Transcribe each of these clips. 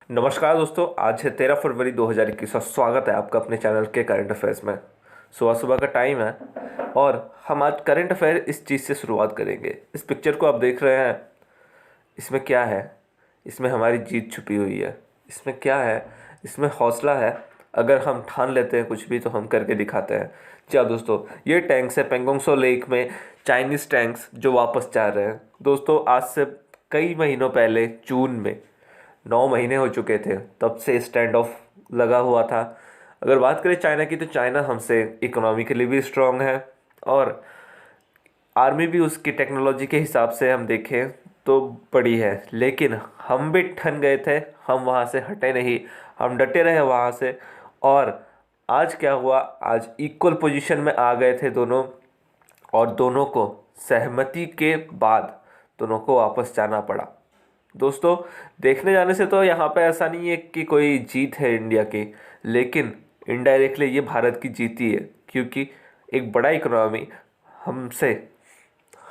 नमस्कार दोस्तों, आज है 13 फरवरी 2021 और स्वागत है आपका अपने चैनल के करंट अफेयर्स में। सुबह सुबह का टाइम है और हम आज करंट अफेयर इस चीज़ से शुरुआत करेंगे। इस पिक्चर को आप देख रहे हैं, इसमें क्या है? इसमें हमारी जीत छुपी हुई है। इसमें क्या है? इसमें हौसला है। अगर हम ठान लेते हैं कुछ भी तो हम करके दिखाते हैं। जी हाँ दोस्तों, ये टैंक्स है पेंगोंग सो लेक में, चाइनीज़ टैंक्स जो वापस जा रहे हैं। दोस्तों, आज से कई महीनों पहले जून में 9 महीने हो चुके थे तब से स्टैंड ऑफ लगा हुआ था। अगर बात करें चाइना की, तो चाइना हमसे इकोनॉमिकली भी स्ट्रांग है और आर्मी भी उसकी टेक्नोलॉजी के हिसाब से हम देखें तो बड़ी है। लेकिन हम भी ठन गए थे, हम वहाँ से हटे नहीं, हम डटे रहे वहाँ से। और आज क्या हुआ? आज इक्वल पोजीशन में आ गए थे दोनों, और दोनों को सहमति के बाद दोनों को वापस जाना पड़ा। दोस्तों, देखने जाने से तो यहाँ पे ऐसा नहीं है कि कोई जीत है इंडिया की, लेकिन इनडायरेक्टली ये भारत की जीत ही है, क्योंकि एक बड़ा इकोनॉमी हमसे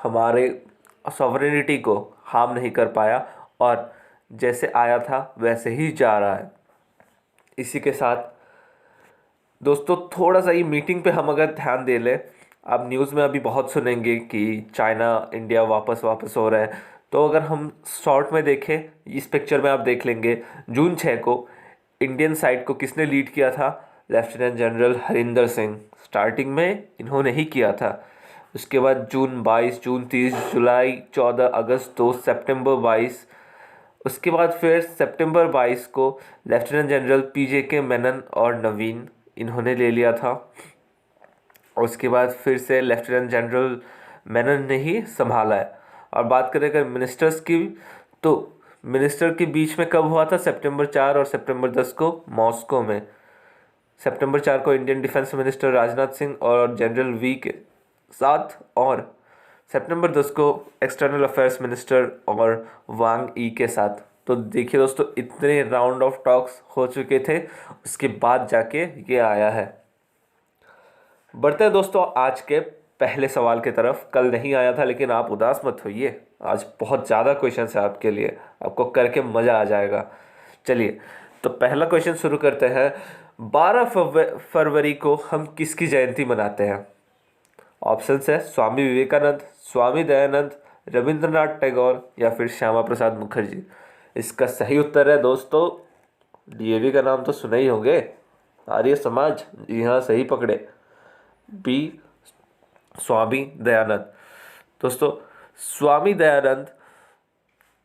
हमारे सॉवरेनिटी को हार्म नहीं कर पाया और जैसे आया था वैसे ही जा रहा है। इसी के साथ दोस्तों, थोड़ा सा ये मीटिंग पे हम अगर ध्यान दे लें, आप न्यूज़ में अभी बहुत सुनेंगे कि चाइना इंडिया वापस वापस हो रहा है। तो अगर हम शॉर्ट में देखें, इस पिक्चर में आप देख लेंगे, जून 6 को इंडियन साइड को किसने लीड किया था? Lieutenant general Harinder Singh. Starting में इन्होंने ही किया था। उसके बाद जून 22, जून 30, जुलाई 14, अगस्त 2, सितंबर 22। उसके बाद फिर सितंबर 22 को लेफ्टिनेंट जनरल PJK मेनन और नवीन इन्होंने ले लिया था। और उसके बाद फिर से लेफ्टिनेंट जनरल मेनन ने ही संभाला है। और बात करें अगर मिनिस्टर्स की, तो मिनिस्टर के बीच में कब हुआ था? सितंबर 4 और सितंबर 10 को मॉस्को में। सितंबर 4 को Indian defence minister Rajnath Singh और जनरल वी के साथ, और सितंबर 10 को एक्सटर्नल अफेयर्स मिनिस्टर और वांग ई के साथ। तो देखिए दोस्तों, इतने राउंड ऑफ टॉक्स हो चुके थे, उसके बाद जाके ये आया है। बढ़ते हैं दोस्तों आज के पहले सवाल की तरफ। कल नहीं आया था, लेकिन आप उदास मत होइए, आज बहुत ज़्यादा क्वेश्चन है आपके लिए, आपको करके मज़ा आ जाएगा। चलिए, तो पहला क्वेश्चन शुरू करते हैं। 12 फरवरी को हम किसकी जयंती मनाते हैं? ऑप्शंस है स्वामी विवेकानंद, स्वामी दयानंद, रविंद्रनाथ टैगोर या फिर श्यामा प्रसाद मुखर्जी। इसका सही उत्तर है दोस्तों, DAV का नाम तो सुने ही होंगे, आर्य समाज। जी हाँ, सही पकड़े, बी स्वामी दयानंद। दोस्तों, स्वामी दयानंद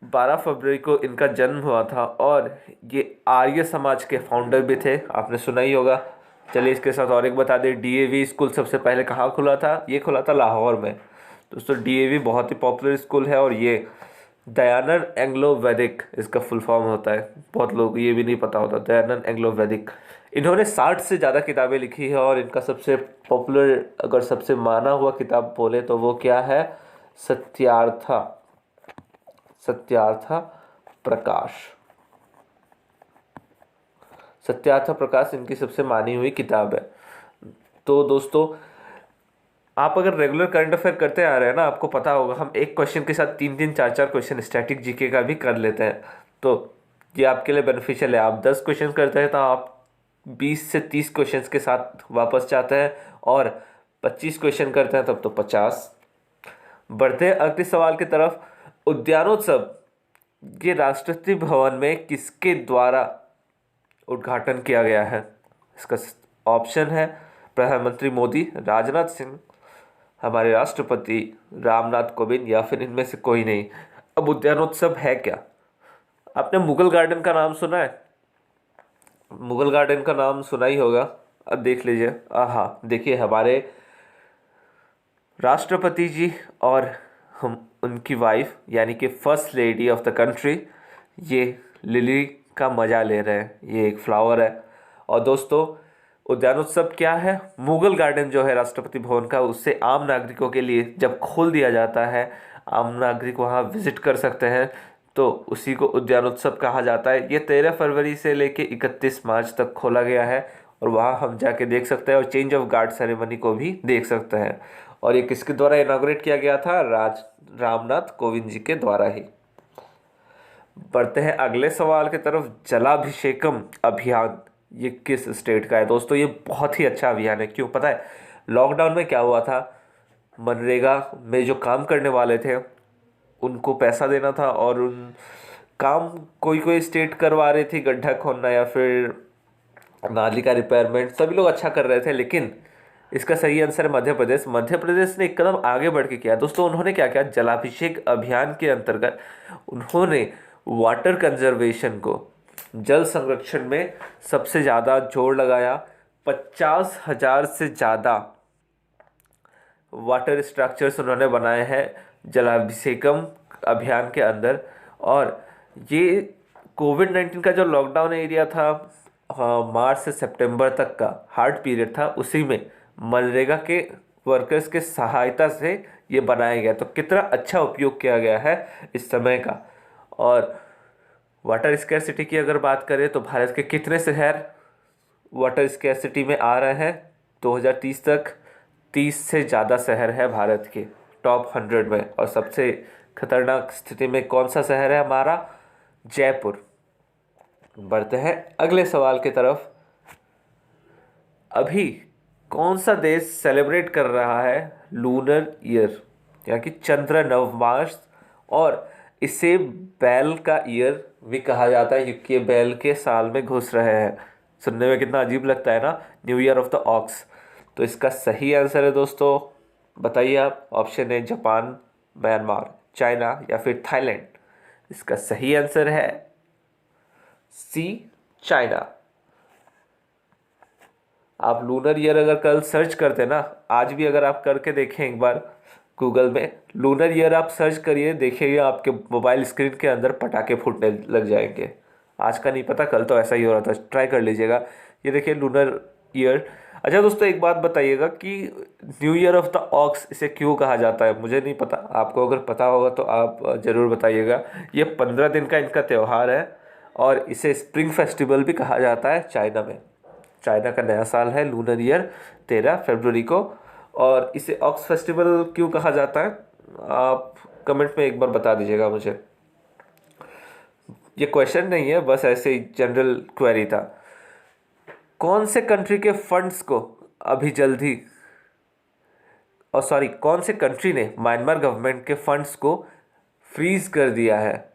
12 फरवरी को इनका जन्म हुआ था और ये आर्य समाज के फाउंडर भी थे, आपने सुना ही होगा। चलिए, इसके साथ और एक बता दें, DAV स्कूल सबसे पहले कहाँ खुला था? ये खुला था लाहौर में। दोस्तों, DAV बहुत ही पॉपुलर स्कूल है और ये दयानंद एंग्लो वैदिक इसका फुल फॉर्म होता है। बहुत लोग ये भी नहीं पता होता, दयानंद एंग्लो वैदिक। इन्होंने 60 से ज़्यादा किताबें लिखी है और इनका सबसे पॉपुलर, अगर सबसे माना हुआ किताब बोले तो वो क्या है? सत्यार्था, सत्यार्था प्रकाश। सत्यार्थ प्रकाश इनकी सबसे मानी हुई किताब है। तो दोस्तों, आप अगर रेगुलर करंट अफेयर करते आ रहे हैं ना, आपको पता होगा हम एक क्वेश्चन के साथ 3-3, 4-4 क्वेश्चन स्टैटिक जीके का भी कर लेते हैं। तो ये आपके लिए बेनिफिशियल है। आप 10 क्वेश्चन करते हैं तो आप 20 से 30 क्वेश्चन के साथ वापस जाते हैं, और 25 क्वेश्चन करते हैं तब तो 50। बढ़ते हैं अगले सवाल की तरफ। उद्यानोत्सव ये राष्ट्रपति भवन में किसके द्वारा उद्घाटन किया गया है? इसका ऑप्शन है प्रधानमंत्री मोदी, राजनाथ सिंह, हमारे राष्ट्रपति रामनाथ कोविंद या फिर इनमें से कोई नहीं। अब उद्यानोत्सव है क्या? आपने मुगल गार्डन का नाम सुना है? मुगल गार्डन का नाम सुना ही होगा। अब देख लीजिए, हाँ देखिए, हमारे राष्ट्रपति जी और हम उनकी वाइफ यानी कि first lady of the country, ये लिली का मज़ा ले रहे हैं। ये एक फ्लावर है। और दोस्तों, उद्यानोत्सव क्या है? मुगल गार्डन जो है राष्ट्रपति भवन का, उससे आम नागरिकों के लिए जब खोल दिया जाता है, आम नागरिक वहाँ विजिट कर सकते हैं, तो उसी को उद्यानोत्सव कहा जाता है। ये 13 फरवरी से लेके 31 मार्च तक खोला गया है और वहाँ हम जाके देख सकते हैं और चेंज ऑफ गार्ड सेरेमनी को भी देख सकते हैं। और ये किसके द्वारा इनाग्रेट किया गया था? रामनाथ कोविंद जी के द्वारा ही। बढ़ते हैं अगले सवाल की तरफ। जलाभिषेकम अभियान ये किस स्टेट का है दोस्तों? ये बहुत ही अच्छा अभियान है। क्यों पता है? लॉकडाउन में क्या हुआ था, मनरेगा में जो काम करने वाले थे उनको पैसा देना था, और उन काम कोई कोई स्टेट करवा रही थी, गड्ढा खोदना या फिर नाली का रिपेयरमेंट, सभी लोग अच्छा कर रहे थे। लेकिन इसका सही आंसर है मध्य प्रदेश। मध्य प्रदेश ने एक कदम आगे बढ़ के किया दोस्तों। उन्होंने क्या किया, जलाभिषेक अभियान के अंतर्गत उन्होंने वाटर कंजर्वेशन को, जल संरक्षण में सबसे ज़्यादा जोर लगाया। 50,000 से ज़्यादा वाटर स्ट्रक्चर्स उन्होंने बनाए हैं जलाभिषेकम अभियान के अंदर। और ये कोविड-19 का जो लॉकडाउन एरिया था, हाँ, मार्च से सितंबर तक का हार्ड पीरियड था, उसी में मनरेगा के वर्कर्स के सहायता से ये बनाया गया। तो कितना अच्छा उपयोग किया गया है इस समय का। और वाटर स्कैरसिटी की अगर बात करें तो भारत के कितने शहर वाटर स्कैरसिटी में आ रहे हैं 2030 तक? 30 से ज़्यादा शहर है भारत के टॉप 100 में। और सबसे खतरनाक स्थिति में कौन सा शहर है हमारा? जयपुर। बढ़ते हैं अगले सवाल की तरफ। अभी कौन सा देश सेलिब्रेट कर रहा है लूनर ईयर, यानी कि चंद्र नवमास? और इसे बैल का ईयर भी कहा जाता है, क्योंकि ये बैल के साल में घुस रहे हैं। सुनने में कितना अजीब लगता है ना, new year of the ox. तो इसका सही आंसर है दोस्तों, बताइए आप। ऑप्शन है जापान, म्यांमार, चाइना या फिर थाईलैंड। इसका सही आंसर है सी, चाइना। आप लूनर ईयर अगर कल सर्च करते ना, आज भी अगर आप करके देखें एक बार गूगल में लूनर ईयर आप सर्च करिए, देखिएगा आपके मोबाइल स्क्रीन के अंदर पटाखे फूटने लग जाएंगे। आज का नहीं पता, कल तो ऐसा ही हो रहा था, ट्राई कर लीजिएगा। ये देखिए लूनर ईयर। अच्छा दोस्तों, एक बात बताइएगा कि new year of the ox इसे क्यों कहा जाता है? मुझे नहीं पता, आपको अगर पता होगा तो आप ज़रूर बताइएगा। ये 15 दिन का इनका त्यौहार है, और इसे स्प्रिंग फेस्टिवल भी कहा जाता है चाइना में। चाइना का नया साल है लूनर ईयर 13 फरवरी को। और इसे ऑक्स फेस्टिवल क्यों कहा जाता है, आप कमेंट में एक बार बता दीजिएगा मुझे। ये क्वेश्चन नहीं है, बस ऐसे ही जनरल क्वेरी था। कौन से कंट्री के फंड्स को अभी जल्दी, और सॉरी, कौन से कंट्री ने म्यांमार गवर्नमेंट के फंड्स को फ्रीज कर दिया है?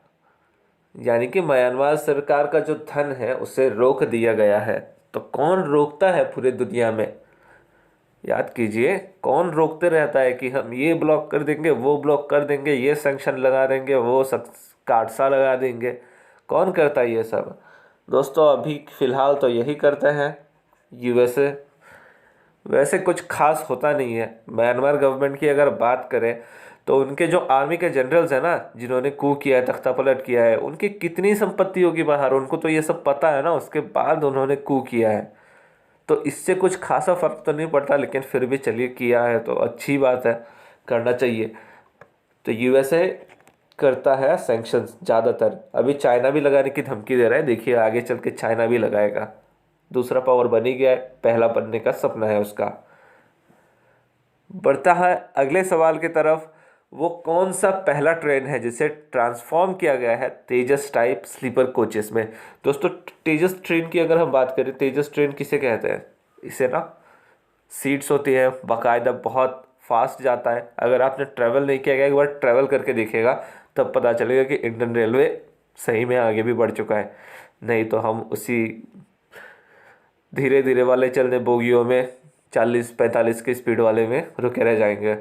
यानी कि म्यांमार सरकार का जो धन है उसे रोक दिया गया है। तो कौन रोकता है पूरे दुनिया में? याद कीजिए, कौन रोकते रहता है कि हम ये ब्लॉक कर देंगे, वो ब्लॉक कर देंगे, ये सैंक्शन लगा देंगे, वो काटसा लगा देंगे। कौन करता है ये सब दोस्तों? अभी फ़िलहाल तो यही करते हैं यूएसए। वैसे कुछ खास होता नहीं है। म्यांमार गवर्नमेंट की अगर बात करें तो उनके जो आर्मी के जनरल्स हैं ना, जिन्होंने कू किया है, तख्ता पलट किया है, उनकी कितनी संपत्ति होगी बाहर, उनको तो ये सब पता है ना। उसके बाद उन्होंने कू किया है, तो इससे कुछ खासा फर्क तो नहीं पड़ता। लेकिन फिर भी चलिए, किया है तो अच्छी बात है, करना चाहिए। तो यूएसए करता है सैंक्शंस ज़्यादातर। अभी चाइना भी लगाने की धमकी दे रहा है, देखिए आगे चल के चाइना भी लगाएगा। दूसरा पावर बन ही गया है, पहला बनने का सपना है उसका। बढ़ता है अगले सवाल की तरफ। वो कौन सा पहला ट्रेन है जिसे ट्रांसफॉर्म किया गया है तेजस टाइप स्लीपर कोचेस में? दोस्तों, तेजस ट्रेन की अगर हम बात करें, तेजस ट्रेन किसे कहते हैं? इसे ना, सीट्स होती है बाकायदा, बहुत फास्ट जाता है। अगर आपने ट्रैवल नहीं किया गया, एक बार ट्रैवल करके देखिएगा, तब पता चलेगा कि इंडियन रेलवे सही में आगे भी बढ़ चुका है। नहीं तो हम उसी धीरे धीरे वाले चलने बोगियों में 40-45 की स्पीड वाले में रुके रह जाएंगे।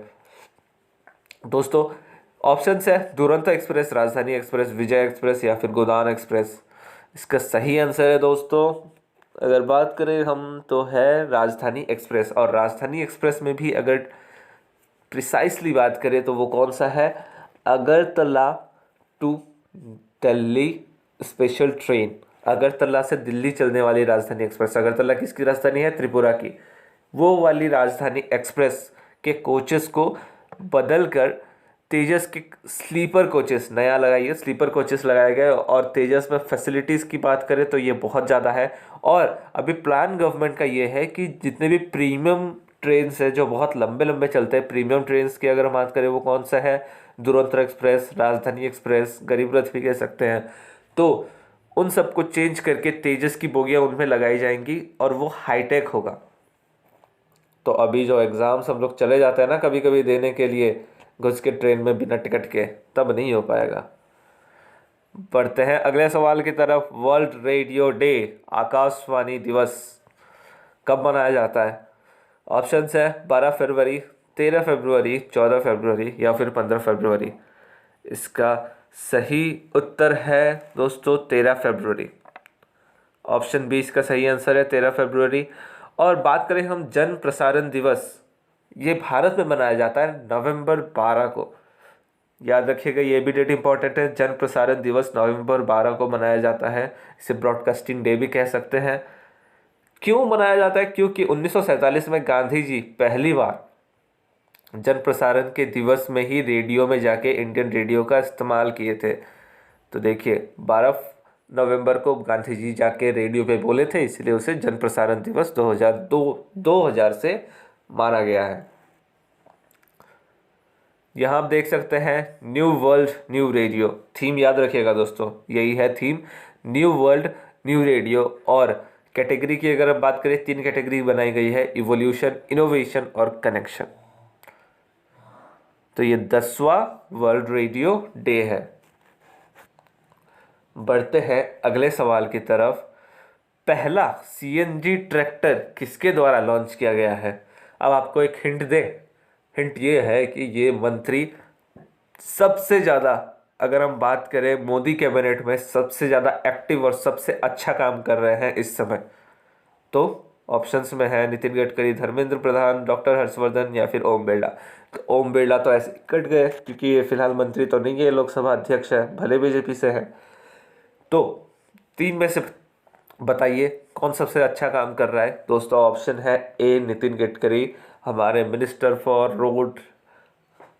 दोस्तों, ऑप्शंस है दुरंतो एक्सप्रेस, राजधानी एक्सप्रेस, विजय एक्सप्रेस या फिर गोदान एक्सप्रेस। इसका सही आंसर है दोस्तों, अगर बात करें हम, तो है राजधानी एक्सप्रेस। और राजधानी एक्सप्रेस में भी अगर प्रिसाइसली बात करें तो वो कौन सा है? Agartala to Delhi special train. Agartala से दिल्ली चलने वाली राजधानी एक्सप्रेस। अगरतला किसकी राजधानी है? त्रिपुरा की। वो वाली राजधानी एक्सप्रेस के कोचेस को बदल कर तेजस के स्लीपर कोचेस नया लगाइए, स्लीपर कोचेस लगाए गए। और तेजस में फैसिलिटीज़ की बात करें तो ये बहुत ज़्यादा है। और अभी प्लान गवर्नमेंट का ये है कि जितने भी प्रीमियम ट्रेन्स है जो बहुत लंबे लंबे चलते हैं, प्रीमियम ट्रेन्स की अगर हम बात करें, वो कौन सा है? दुरंतो एक्सप्रेस, राजधानी एक्सप्रेस, गरीब रथ भी कह सकते हैं। तो उन सबको चेंज करके तेजस की बोगियां उनमें लगाई जाएंगी और वो हाईटेक होगा। तो अभी जो एग्ज़ाम्स हम लोग चले जाते हैं ना कभी कभी देने के लिए घुस के ट्रेन में बिना टिकट के, तब नहीं हो पाएगा। बढ़ते हैं अगले सवाल की तरफ। वर्ल्ड रेडियो डे, आकाशवाणी दिवस, कब मनाया जाता है? ऑप्शंस है 12 फरवरी, 13 फरवरी, 14 फरवरी या फिर 15 फरवरी। इसका सही उत्तर है दोस्तों 13 फरवरी। ऑप्शन बी इसका सही आंसर है 13 फरवरी। और बात करें हम जन प्रसारण दिवस, ये भारत में मनाया जाता है नवंबर 12 को। याद रखिएगा ये भी डेट इंपॉर्टेंट है। जन प्रसारण दिवस नवंबर 12 को मनाया जाता है। इसे ब्रॉडकास्टिंग डे भी कह सकते हैं। क्यों मनाया जाता है? क्योंकि 1947 में गांधी जी पहली बार जन प्रसारण के दिवस में ही रेडियो में जाके इंडियन रेडियो का इस्तेमाल किए थे। तो देखिए 12 नवंबर को गांधी जी जाके रेडियो पे बोले थे, इसलिए उसे जन प्रसारण दिवस 2000 से माना गया है। यहाँ आप देख सकते हैं new world new radio, theme याद रखिएगा दोस्तों, यही है theme, new world new radio. और कैटेगरी की अगर हम बात करें, 3 कैटेगरी बनाई गई है, इवोल्यूशन, इनोवेशन और कनेक्शन। तो ये 10वां वर्ल्ड रेडियो डे है। बढ़ते हैं अगले सवाल की तरफ। पहला सीएनजी ट्रैक्टर किसके द्वारा लॉन्च किया गया है? अब आपको एक हिंट दें। हिंट ये है कि ये मंत्री सबसे ज़्यादा, अगर हम बात करें मोदी कैबिनेट में, सबसे ज़्यादा एक्टिव और सबसे अच्छा काम कर रहे हैं इस समय। तो ऑप्शंस में है नितिन गडकरी, धर्मेंद्र प्रधान, डॉक्टर हर्षवर्धन या फिर ओम बिरला। तो ओम बिरला तो ऐसे कट गए क्योंकि ये फिलहाल मंत्री तो नहीं है, लोकसभा अध्यक्ष है, भले बीजेपी से है। तो 3 में से बताइए कौन सबसे अच्छा काम कर रहा है? दोस्तों ऑप्शन है ए नितिन गडकरी, हमारे minister for road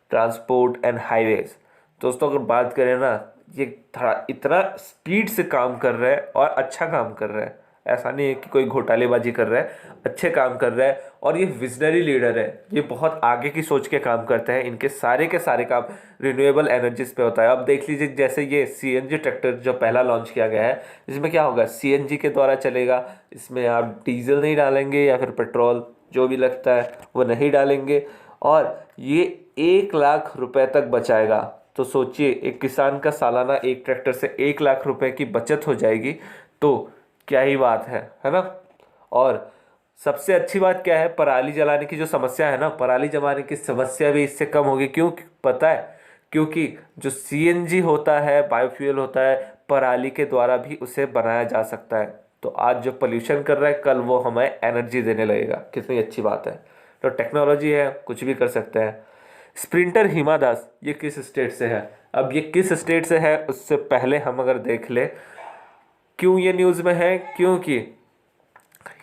transport and highways. दोस्तों अगर बात करें ना, ये थोड़ा इतना स्पीड से काम कर रहा है और अच्छा काम कर रहा है। ऐसा नहीं है कि कोई घोटालेबाजी कर रहा है, अच्छे काम कर रहा है। और ये विजनरी लीडर है, ये बहुत आगे की सोच के काम करते हैं। इनके सारे के सारे काम रिन्यूएबल एनर्जीज पे होता है। अब देख लीजिए जैसे ये सीएनजी ट्रैक्टर जो पहला लॉन्च किया गया है, इसमें क्या होगा, सीएनजी के द्वारा चलेगा। इसमें आप डीजल नहीं डालेंगे या फिर पेट्रोल जो भी लगता है वो नहीं डालेंगे। और ये 1 लाख रुपए तक बचाएगा। तो सोचिए एक किसान का सालाना एक ट्रैक्टर से 1 लाख रुपए की बचत हो जाएगी, तो क्या ही बात है ना। और सबसे अच्छी बात क्या है, पराली जलाने की जो समस्या है ना, पराली जलाने की समस्या भी इससे कम होगी। क्यों पता है? क्योंकि जो सीएनजी होता है, बायोफ्यूल होता है, पराली के द्वारा भी उसे बनाया जा सकता है। तो आज जो पोल्यूशन कर रहा है, कल वो हमें एनर्जी देने लगेगा। कितनी अच्छी बात है। तो टेक्नोलॉजी है, कुछ भी कर सकते हैं। स्प्रिंटर हिमा दास ये किस स्टेट से है? अब ये किस स्टेट से है उससे पहले हम अगर देख ले क्यों ये न्यूज़ में है, क्योंकि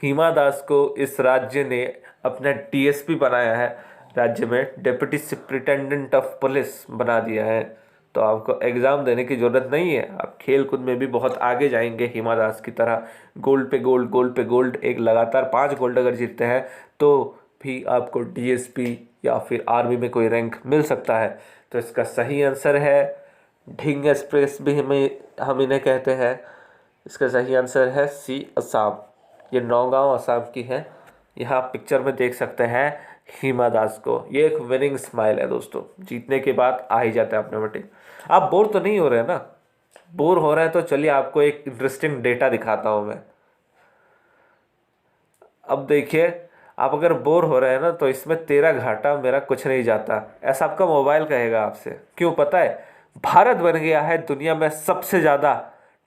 हिमा दास को इस राज्य ने अपना डीएसपी बनाया है। राज्य में डिप्टी सुपरिटेंडेंट ऑफ पुलिस बना दिया है। तो आपको एग्ज़ाम देने की ज़रूरत नहीं है, आप खेल कूद में भी बहुत आगे जाएंगे हिमा दास की तरह। गोल्ड पे गोल्ड, गोल्ड पे गोल्ड, एक लगातार 5 गोल्ड अगर जीतते हैं तो भी आपको डीएसपी या फिर आर्मी में कोई रैंक मिल सकता है। तो इसका सही आंसर है ढिंग एक्सप्रेस भी हम इन्हें कहते हैं। इसका सही आंसर है सी असम। ये नौगांव असम की है। यहाँ आप पिक्चर में देख सकते हैं हिमा दास को। ये एक विनिंग स्माइल है दोस्तों, जीतने के बाद आ ही जाता है अपने बटे। आप बोर तो नहीं हो रहे हैं ना? बोर हो रहे हैं तो चलिए आपको एक इंटरेस्टिंग डेटा दिखाता हूँ मैं। अब देखिए, आप अगर बोर हो रहे हैं ना, तो इसमें तेरा घाटा मेरा कुछ नहीं जाता, ऐसा आपका मोबाइल कहेगा आपसे। क्यों पता है? भारत बन गया है दुनिया में सबसे ज़्यादा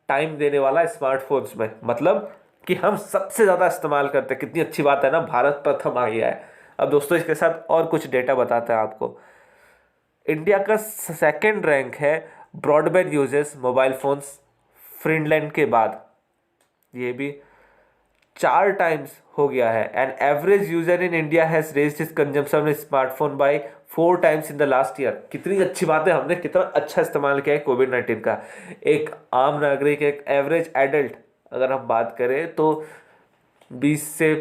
टाइम देने वाला स्मार्टफोन्स में। मतलब कि हम सबसे ज़्यादा इस्तेमाल करते हैं। कितनी अच्छी बात है ना, भारत प्रथम आ गया है। अब दोस्तों इसके साथ और कुछ डेटा बताते हैं आपको। इंडिया का सेकंड रैंक है broadband uses mobile phones Finland के बाद। ये भी 4 टाइम्स हो गया है। And average user in India has raised his consumption of smartphone by 4 times in the last year. कितनी अच्छी बात है, हमने कितना अच्छा इस्तेमाल किया है कोविड-19 का। एक आम नागरिक, एक एवरेज एडल्ट अगर हम बात करें तो 20 से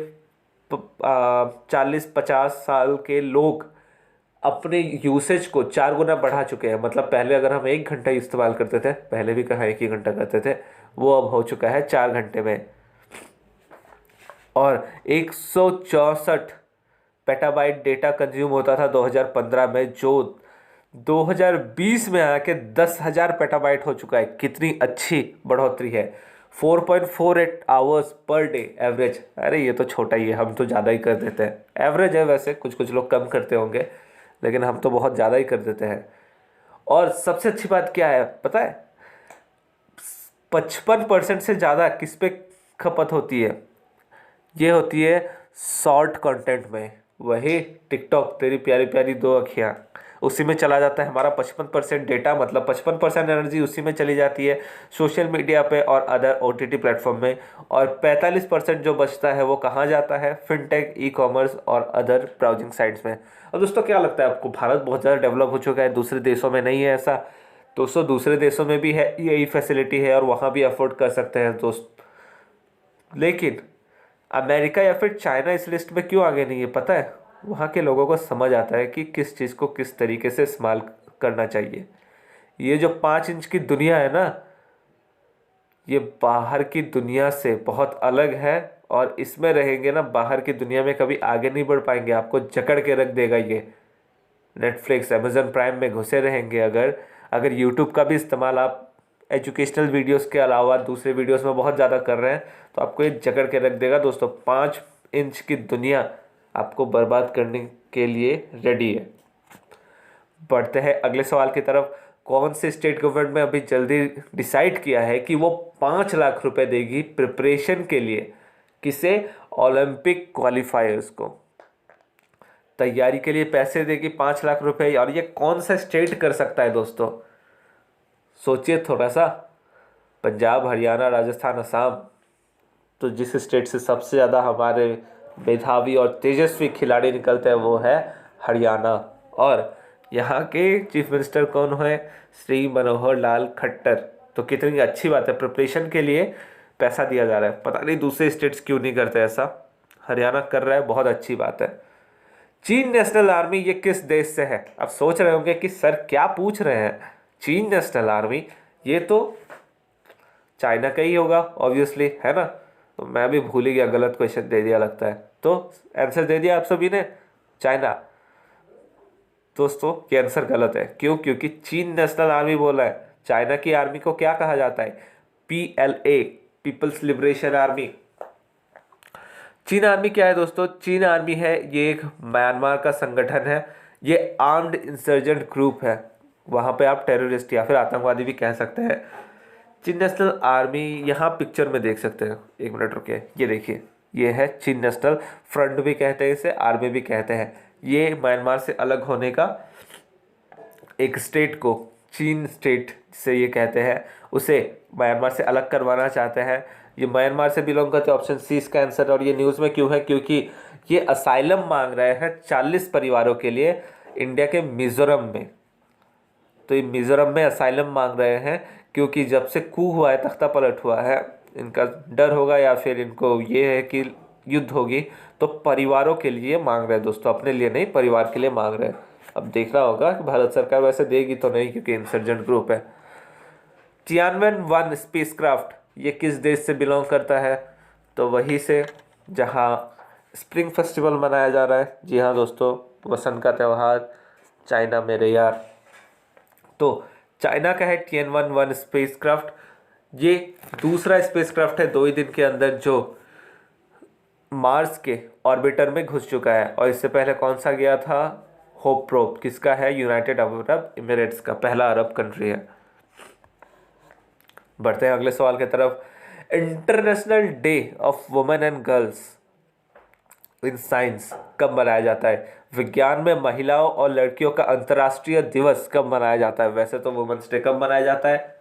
40-50 साल के लोग अपने यूसेज को 4 गुना बढ़ा चुके हैं। मतलब पहले अगर हम 1 घंटा इस्तेमाल करते थे, पहले भी कहा 1 ही घंटा करते थे, वो अब हो चुका है 4 घंटे में। और 164 पेटाबाइट डेटा कंज्यूम होता था 2015 में, जो 2020 में आके 10,000 पेटाबाइट हो चुका है। कितनी अच्छी बढ़ोतरी है। 4.48 आवर्स पर डे एवरेज। अरे ये तो छोटा ही है, हम तो ज़्यादा ही कर देते हैं। एवरेज है वैसे, कुछ कुछ लोग कम करते होंगे, लेकिन हम तो बहुत ज़्यादा ही कर देते हैं। और सबसे अच्छी बात क्या है पता है? 55% से ज़्यादा किस पे खपत होती है? ये होती है शॉर्ट कंटेंट में। वही टिकटॉक, तेरी प्यारी प्यारी दो अखियाँ, उसी में चला जाता है हमारा 55% डेटा। मतलब 55% एनर्जी उसी में चली जाती है, सोशल मीडिया पे और अदर ओटीटी प्लेटफॉर्म में। और 45% जो बचता है वो कहाँ जाता है? फिनटेक, ई कॉमर्स और अदर ब्राउजिंग साइट्स में। और दोस्तों क्या लगता है आपको, भारत बहुत ज़्यादा डेवलप हो चुका है, दूसरे देशों में नहीं है ऐसा? दोस्तों दूसरे देशों में भी है, यही फैसिलिटी है और वहाँ भी अफोर्ड कर सकते हैं दोस्त। लेकिन अमेरिका या फिर चाइना इस लिस्ट में क्यों आगे नहीं है पता है? वहाँ के लोगों को समझ आता है कि किस चीज़ को किस तरीके से इस्तेमाल करना चाहिए। ये जो 5 इंच की दुनिया है ना, ये बाहर की दुनिया से बहुत अलग है। और इसमें रहेंगे ना, बाहर की दुनिया में कभी आगे नहीं बढ़ पाएंगे, आपको जकड़ के रख देगा ये। नेटफ्लिक्स, अमेजन प्राइम में घुसे रहेंगे। अगर अगर यूट्यूब का भी इस्तेमाल आप एजुकेशनल वीडियोस के अलावा दूसरे वीडियोस में बहुत ज़्यादा कर रहे हैं, तो आपको ये जकड़ के रख देगा दोस्तों। 5 इंच की दुनिया आपको बर्बाद करने के लिए रेडी है। बढ़ते हैं अगले सवाल की तरफ। कौन से स्टेट गवर्नमेंट में अभी जल्दी डिसाइड किया है कि वो 5 लाख रुपए देगी प्रिपरेशन के लिए? किसे? ओलंपिक क्वालिफायर्स को। तैयारी के लिए पैसे देगी 5 लाख रुपए। और ये कौन सा स्टेट कर सकता है दोस्तों? सोचिए थोड़ा सा। पंजाब, हरियाणा, राजस्थान, असम। तो जिस स्टेट से सबसे ज़्यादा हमारे मेधावी और तेजस्वी खिलाड़ी निकलते हैं वो है हरियाणा। और यहाँ के चीफ मिनिस्टर कौन है? श्री मनोहर लाल खट्टर। तो कितनी अच्छी बात है, प्रिपरेशन के लिए पैसा दिया जा रहा है। पता नहीं दूसरे स्टेट्स क्यों नहीं करते ऐसा, हरियाणा कर रहा है, बहुत अच्छी बात है। चीन नेशनल आर्मी ये किस देश से है? अब सोच रहे होंगे कि सर क्या पूछ रहे हैं, चीन नेशनल आर्मी, ये तो चाइना का ही होगा ऑब्वियसली, है ना? तो मैं भी भूल ही गया, गलत क्वेश्चन दे दिया लगता है। तो आंसर दे दिया आप सभी ने, चाइना। दोस्तों ये आंसर गलत है। क्यों? क्योंकि चीन नेशनल आर्मी बोला है। चाइना की आर्मी को क्या कहा जाता है? PLA, People's Liberation Army. चीन आर्मी क्या है दोस्तों? चीन आर्मी है, ये एक म्यांमार का संगठन है। ये आर्म्ड इंसर्जेंट ग्रुप है। वहाँ पे आप टेररिस्ट या फिर आतंकवादी भी कह सकते हैं। चीन नेशनल आर्मी यहाँ पिक्चर में देख सकते हैं, 1 मिनट रुके, ये देखिए, ये है चीन नेशनल फ्रंट भी कहते हैं इसे, आर्मी भी कहते हैं। ये म्यांमार से अलग होने का एक स्टेट को, चीन स्टेट से ये कहते हैं, उसे म्यांमार से अलग करवाना चाहते हैं। ये म्यांमार से बिलोंग करते हैं, ऑप्शन सी इसका आंसर। और ये न्यूज़ में क्यों है? क्योंकि ये असाइलम मांग रहे हैं 40 परिवारों के लिए इंडिया के मिजोरम में। तो ये मिजोरम में असाइलम मांग रहे हैं क्योंकि जब से कू हुआ है, तख्ता पलट हुआ है, इनका डर होगा या फिर इनको ये है कि युद्ध होगी, तो परिवारों के लिए मांग रहे हैं दोस्तों, अपने लिए नहीं, परिवार के लिए मांग रहे हैं। अब देखना होगा कि भारत सरकार वैसे देगी तो नहीं, क्योंकि इंसर्जेंट ग्रुप है। तियानवेन-1 स्पेसक्राफ्ट ये किस देश से बिलोंग करता है? तो वहीं से जहाँ स्प्रिंग फेस्टिवल मनाया जा रहा है। जी हाँ दोस्तों, वसंत का त्यौहार, चाइना मेरे यार। तो चाइना का है Tianwen-1 स्पेसक्राफ्ट। ये दूसरा स्पेसक्राफ्ट है 2 ही दिन के अंदर जो मार्स के ऑर्बिटर में घुस चुका है। और इससे पहले कौन सा गया था? Hope probe. किसका है? यूनाइटेड अरब इमिरेट्स का, पहला अरब कंट्री है। बढ़ते हैं अगले सवाल की तरफ। International day of women and girls in science कब मनाया जाता है? विज्ञान में महिलाओं और लड़कियों का अंतर्राष्ट्रीय दिवस कब मनाया जाता है? वैसे तो वुमेन्स डे कब मनाया जाता है?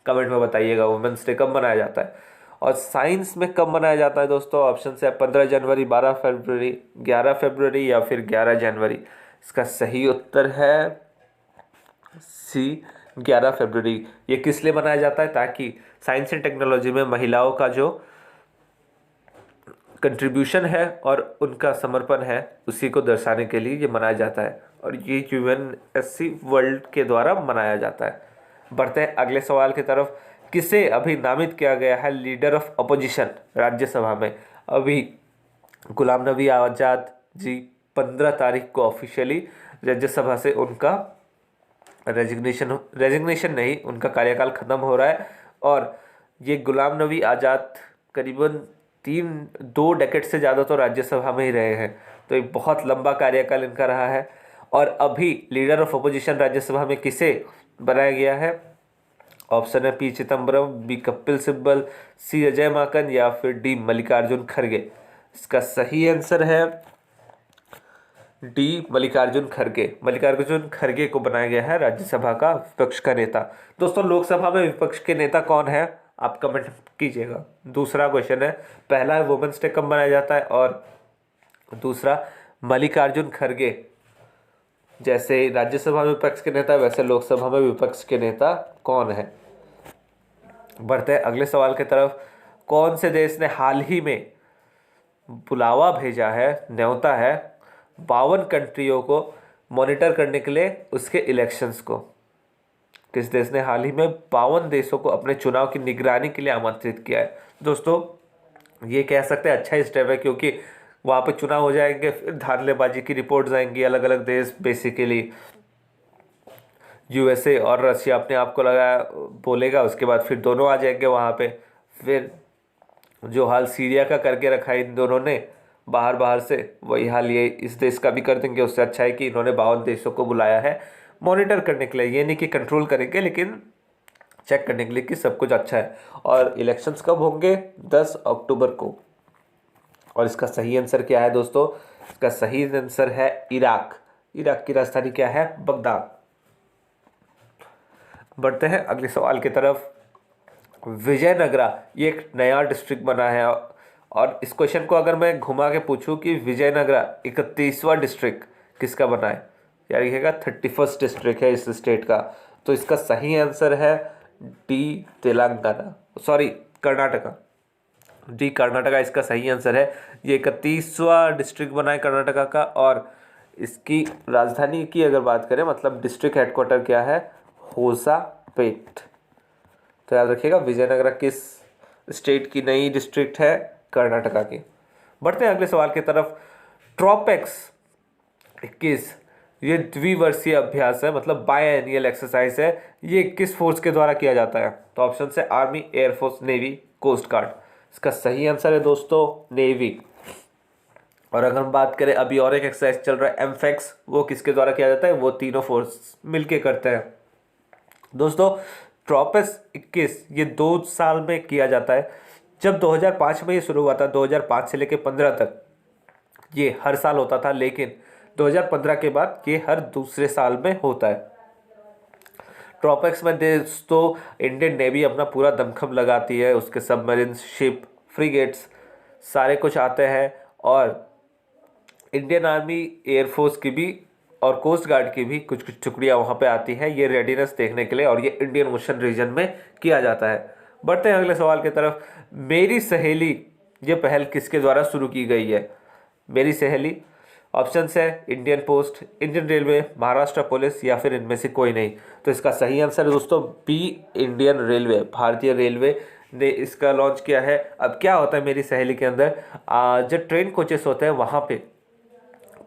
कमेंट में बताइएगा वुमेन्स डे कब मनाया जाता है। और साइंस में कब मनाया जाता है दोस्तों? ऑप्शन है 15 जनवरी, 12 फरवरी, 11 फरवरी या फिर 11 जनवरी। इसका सही उत्तर है सी, 11 फरवरी। ये किस लिए मनाया जाता है? ताकि साइंस एंड टेक्नोलॉजी में महिलाओं का जो कंट्रीब्यूशन है और उनका समर्पण है, उसी को दर्शाने के लिए ये मनाया जाता है। और ये यूएनएससी वर्ल्ड के द्वारा मनाया जाता है। बढ़ते हैं अगले सवाल की तरफ। किसे अभी नामित किया गया है लीडर ऑफ अपोजिशन राज्यसभा में? अभी गुलाम नबी आज़ाद जी 15 तारीख को ऑफिशियली राज्यसभा से उनका रेजिग्नेशन नहीं, उनका कार्यकाल खत्म हो रहा है। और ये गुलाम नबी आज़ाद करीबन 2 डेकेड से ज़्यादा तो राज्यसभा में ही रहे हैं, तो एक बहुत लंबा कार्यकाल इनका रहा है। और अभी लीडर ऑफ अपोजिशन राज्यसभा में किसे बनाया गया है? ऑप्शन है पी चिदम्बरम, बी कपिल सिब्बल, सी अजय माकन या फिर डी मल्लिकार्जुन खड़गे। इसका सही आंसर है डी मल्लिकार्जुन खड़गे। मल्लिकार्जुन खड़गे को बनाया गया है राज्यसभा का विपक्ष का नेता। दोस्तों, लोकसभा में विपक्ष के नेता कौन है आप कमेंट कीजिएगा। दूसरा क्वेश्चन है, पहला है वुमेन्स डे कब मनाया जाता है, और दूसरा मल्लिकार्जुन खड़गे जैसे राज्यसभा में विपक्ष के नेता वैसे लोकसभा में विपक्ष के नेता कौन है। बढ़ते हैं अगले सवाल की तरफ। कौन से देश ने हाल ही में बुलावा भेजा है, न्योता है 52 कंट्रियों को मॉनिटर करने के लिए उसके इलेक्शंस को? किस देश ने हाल ही में 52 देशों को अपने चुनाव की निगरानी के लिए आमंत्रित किया है? दोस्तों, ये कह सकते हैं अच्छा स्टेप है, क्योंकि वहाँ पे चुनाव हो जाएंगे, फिर धांधलेबाजी की रिपोर्ट्स आएंगी, अलग अलग देश बेसिकली यूएसए और रशिया अपने आप को लगा बोलेगा, उसके बाद फिर दोनों आ जाएंगे वहाँ पे। फिर जो हाल सीरिया का करके रखा है इन दोनों ने बाहर बाहर से, वही हाल ये इस देश का भी कर देंगे। उससे अच्छा है कि इन्होंने 52 देशों को बुलाया है मॉनिटर करने के लिए। ये नहीं कि कंट्रोल करेंगे, लेकिन चेक करने के लिए कि सब कुछ अच्छा है। और इलेक्शंस कब होंगे? 10 अक्टूबर को। और इसका सही आंसर क्या है दोस्तों? इसका सही आंसर है इराक। इराक की राजधानी क्या है? बगदाद। बढ़ते हैं अगले सवाल की तरफ। विजयनगरा ये एक नया डिस्ट्रिक्ट बना है, और इस क्वेश्चन को अगर मैं घुमा के पूछूं कि विजयनगरा 31वां डिस्ट्रिक्ट किसका बना है, या लिखेगा 31st डिस्ट्रिक्ट है इस स्टेट का, तो इसका सही आंसर है D Telangana, sorry Karnataka. D Karnataka इसका सही आंसर है। ये 31वां डिस्ट्रिक्ट बना है कर्नाटका का। और इसकी राजधानी की अगर बात करें, मतलब डिस्ट्रिक्ट हेडक्वार्टर क्या है? होसापेट। तो याद रखिएगा विजयनगरा किस स्टेट की नई डिस्ट्रिक्ट है? कर्नाटका की। बढ़ते हैं अगले सवाल की तरफ। ट्रॉपेक्स 21 ये द्विवर्षीय अभ्यास है, मतलब बायएनियल एक्सरसाइज है। ये किस फोर्स के द्वारा किया जाता है? तो ऑप्शन है army, air force, navy, coast guard. इसका सही आंसर है दोस्तों नेवी। और अगर हम बात करें अभी और एक एक्सरसाइज चल रहा है एमफेक्स, वो किसके द्वारा किया जाता है? वो तीनों फोर्स मिलके करते हैं। दोस्तों, ट्रॉपेक्स 21 ये 2 साल में किया जाता है। जब 2005 में ये शुरू हुआ था, 2005 से लेकर 15 तक ये हर साल होता था, लेकिन 2015 के बाद ये हर दूसरे साल में होता है। ट्रॉपेक्स में दोस्तों इंडियन नेवी अपना पूरा दमखम लगाती है, उसके सबमरीन, शिप, फ्रिगेट्स सारे कुछ आते हैं। और इंडियन आर्मी, एयरफोर्स की भी और कोस्ट गार्ड की भी कुछ कुछ टुकड़ियाँ वहाँ पे आती हैं ये रेडीनेस देखने के लिए, और ये इंडियन ओशन रीजन में किया जाता है। बढ़ते हैं अगले सवाल की तरफ। मेरी सहेली ये पहल किसके द्वारा शुरू की गई है? मेरी सहेली, ऑप्शन है Indian post, Indian railway, Maharashtra police या फिर इनमें से कोई नहीं। तो इसका सही आंसर है दोस्तों बी, इंडियन रेलवे। भारतीय रेलवे ने इसका लॉन्च किया है। अब क्या होता है मेरी सहेली के अंदर, जो ट्रेन कोचेस होते हैं वहाँ पे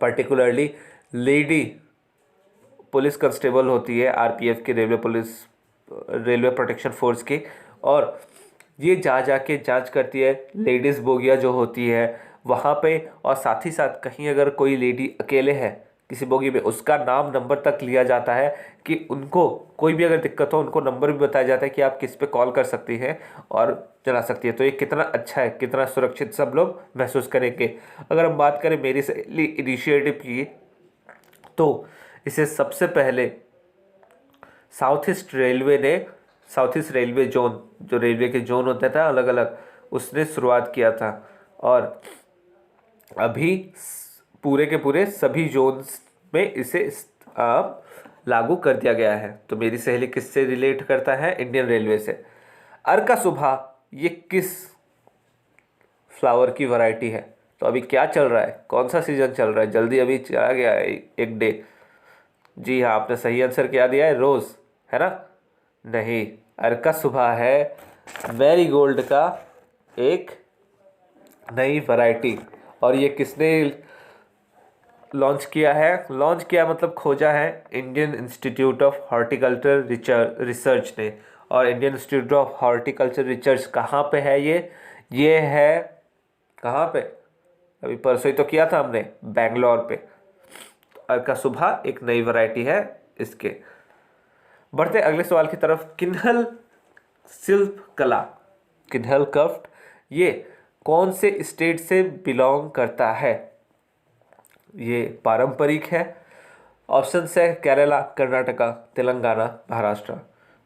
पर्टिकुलरली लेडी पुलिस कांस्टेबल होती है आरपीएफ की, railway police, railway protection force की, और ये जा के जांच करती है लेडीज़ बोगियाँ जो होती है वहाँ पे। और साथ ही साथ कहीं अगर कोई लेडी अकेले है किसी बोगी में, उसका नाम नंबर तक लिया जाता है कि उनको कोई भी अगर दिक्कत हो उनको नंबर भी बताया जाता है कि आप किस पे कॉल कर सकती हैं और चला सकती है। तो ये कितना अच्छा है, कितना सुरक्षित सब लोग महसूस करेंगे। अगर हम बात करें मेरी सहेली इनिशिएटिव की, तो इसे सबसे पहले साउथ ईस्ट रेलवे ने, साउथ ईस्ट रेलवे जोन, जो रेलवे के जोन होते थे अलग अलग, उसने शुरुआत किया था। और अभी पूरे के पूरे सभी जोन्स में इसे लागू कर दिया गया है। तो मेरी सहेली किससे रिलेट करता है? इंडियन रेलवे से। अर्का सुबह ये किस फ्लावर की वैरायटी है? तो अभी क्या चल रहा है, कौन सा सीजन चल रहा है? जल्दी अभी चला गया है एक डे, जी हाँ, आपने सही आंसर क्या दिया है, रोज़, है ना? नहीं, अर्का सुबह है मैरीगोल्ड का एक नई वैरायटी। और ये किसने लॉन्च किया है? लॉन्च किया मतलब खोजा है Indian institute of horticulture research ने। और Indian institute of horticulture research कहाँ पे है ये है कहाँ पे? अभी परसों ही तो किया था हमने, बेंगलोर पे। अर्का सुबह एक नई वैरायटी है इसके। बढ़ते अगले सवाल की तरफ। किन्हल शिल्प कला, किन्हल क्राफ्ट, ये कौन से स्टेट से बिलोंग करता है? ये पारंपरिक है। ऑप्शन है केरला, कर्नाटका, तेलंगाना, महाराष्ट्र।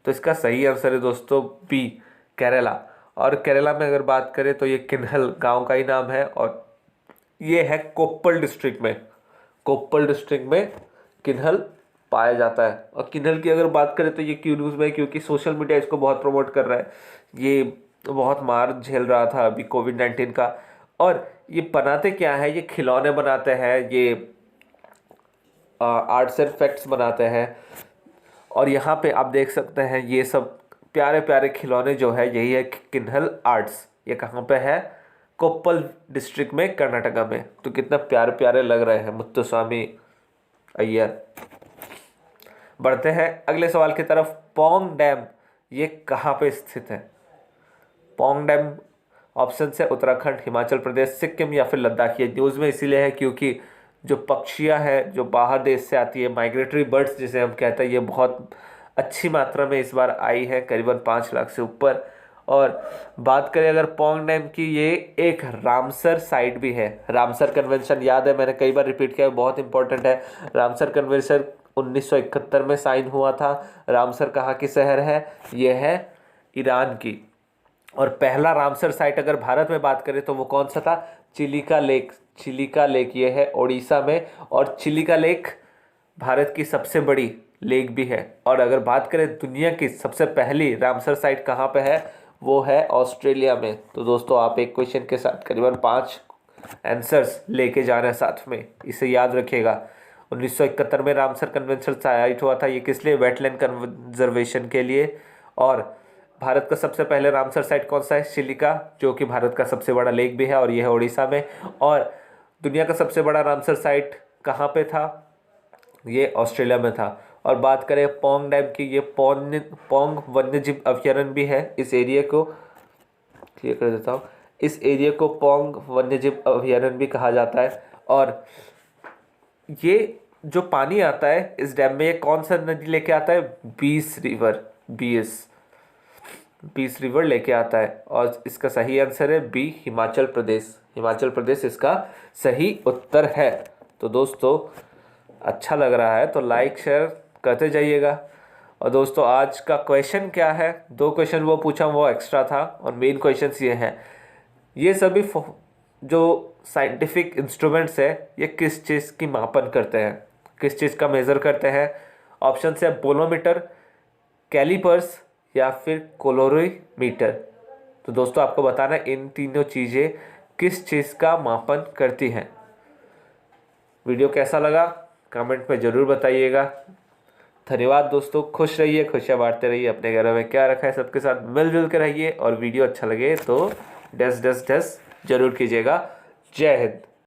तो इसका सही आंसर है दोस्तों बी, केरला। और केरला में अगर बात करें तो ये किन्हल गांव का ही नाम है और ये है कोप्पल डिस्ट्रिक्ट में। कोप्पल डिस्ट्रिक्ट में किन्हल पाया जाता है। और किन्हल की अगर बात करें तो ये क्यों न्यूज़ में है? क्योंकि सोशल मीडिया इसको बहुत प्रमोट कर रहा है। ये बहुत मार झेल रहा था अभी कोविड-19 का। और ये बनाते क्या है? ये खिलौने बनाते हैं, ये आर्ट्स एंड फैक्ट्स बनाते हैं। और यहाँ पे आप देख सकते हैं ये सब प्यारे प्यारे खिलौने जो है, यही है किन्हल आर्ट्स। ये कहाँ पे है? कोप्पल डिस्ट्रिक्ट में, कर्नाटका में। तो कितना प्यारे प्यारे लग रहे हैं मुत्तुस्वामी अय्यर। बढ़ते हैं अगले सवाल की तरफ। पोंग डैम ये कहाँ पे स्थित है? पोंग डैम ऑप्शन है उत्तराखंड, हिमाचल प्रदेश, सिक्किम या फिर लद्दाख। ये न्यूज़ में इसीलिए है क्योंकि जो पक्षियाँ हैं जो बाहर देश से आती है, माइग्रेटरी बर्ड्स जिसे हम कहते हैं, ये बहुत अच्छी मात्रा में इस बार आई है, करीबन 5 लाख से ऊपर। और बात करें अगर पोंग डैम की, ये एक रामसर साइट भी है। रामसर कन्वेंशन याद है, मैंने कई बार रिपीट किया है, बहुत इंपॉर्टेंट है। रामसर कन्वेंशन 1971 में साइन हुआ था। रामसर कहाँ की शहर है? ये है ईरान की। और पहला रामसर साइट अगर भारत में बात करें तो वो कौन सा था? चिलिका लेक। चिलिका लेक ये है उड़ीसा में। और चिलिका लेक भारत की सबसे बड़ी लेक भी है। और अगर बात करें दुनिया की सबसे पहली रामसर साइट कहाँ पे है, वो है ऑस्ट्रेलिया में। तो दोस्तों आप एक क्वेश्चन के साथ करीबन 5 आंसर्स लेके जा रहे हैं साथ में, इसे याद रखिएगा। 1971 में रामसर कन्वेंशन साइट हुआ था। ये किस लिए? वेटलैंड कंजर्वेशन के लिए। और भारत का सबसे पहले रामसर साइट कौन सा है? चिलिका, जो कि भारत का सबसे बड़ा लेक भी है और ये है उड़ीसा में। और दुनिया का सबसे बड़ा रामसर साइट कहाँ पे था? ये ऑस्ट्रेलिया में था। और बात करें पोंग डैम की, ये पोंग वन्यजीव अभयारण्य भी है। इस एरिया को क्लियर कर देता हूँ, इस एरिया को पोंग वन्यजीव अभयारण्य भी कहा जाता है। और ये जो पानी आता है इस डैम में, ये कौन सा नदी लेके आता है? बीस रिवर, बीस रिवर लेके आता है। और इसका सही आंसर है बी, हिमाचल प्रदेश। हिमाचल प्रदेश इसका सही उत्तर है। तो दोस्तों अच्छा लग रहा है तो लाइक शेयर करते जाइएगा। और दोस्तों आज का क्वेश्चन क्या है? 2 क्वेश्चन वो पूछा वो एक्स्ट्रा था, और मेन क्वेश्चंस ये हैं, ये सभी जो साइंटिफिक इंस्ट्रूमेंट्स है ये किस चीज़ की मापन करते हैं, किस चीज़ का मेज़र करते हैं? ऑप्शन है बोलोमीटर, कैलिपर्स या फिर कोलोरीमीटर। तो दोस्तों आपको बताना है इन तीनों चीज़ें किस चीज़ का मापन करती हैं। वीडियो कैसा लगा कमेंट में ज़रूर बताइएगा। धन्यवाद दोस्तों, खुश रहिए, खुशियाँ बांटते रहिए, अपने घरों में क्या रखा है सबके साथ मिलजुल के रहिए। और वीडियो अच्छा लगे तो डस डस डस जरूर कीजिएगा। जय हिंद।